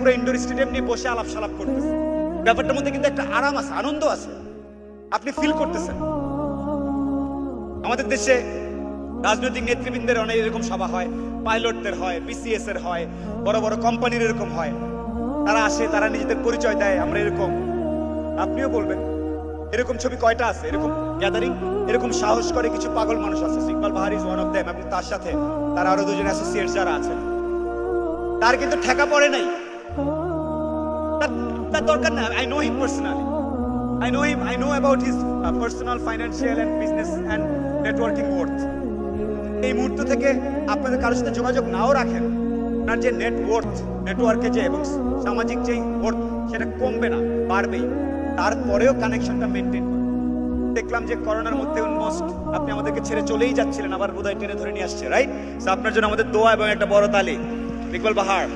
পুরো indoor stadium নিয়ে বসে আলাপ সালাপ করতেছে। ব্যাপারটার মধ্যে কিন্তু একটা আরাম আছে, আনন্দ আছে, আপনি ফিল করতেছেন। আমাদের দেশে রাজনৈতিক নেতৃবৃন্দের অনেক এরকম সভা হয়, পাইলটদের হয়, বিসিএস এর হয়, বড় বড় কোম্পানির এরকম হয়। তারা আসে, তারা নিজেদের পরিচয় দেয়, আমরা এরকম। আপনিও বলবেন এরকম ছবি কয়টা আছে, এরকম গ্যাদারিং, এরকম সাহস করে কিছু পাগল মানুষ আছে। ইকবাল বাহার ইজ ওয়ান অফ দেম, এবং তার সাথে তার আরো দুজন অ্যাসোসিয়েট যারা আছেন। তার কিন্তু ঠেকা পড়ে নাই, তার দরকার না। I know him personally, I know him. I know about his personal, financial and business and networking worth. এই মুহূর্ত থেকে আপনাদের কারোর সাথে যোগাযোগ নাও রাখেন, আপনার যে নেটওয়ার্কে যে এবং সামাজিক যে ওয়ার্থ সেটা কমবে না, বাড়বেই। তারপরেও কানেকশনটা মেনটেন করুন। দেখলাম যে করোনার মধ্যে অলমোস্ট আপনি আমাদেরকে ছেড়ে চলেই যাচ্ছিলেন, আবার বোধহয় টেনে ধরে নিয়ে আসছে, রাইট? সো আপনার জন্য আমাদের দোয়া এবং একটা বড় তালি। ইকবাল বাহার।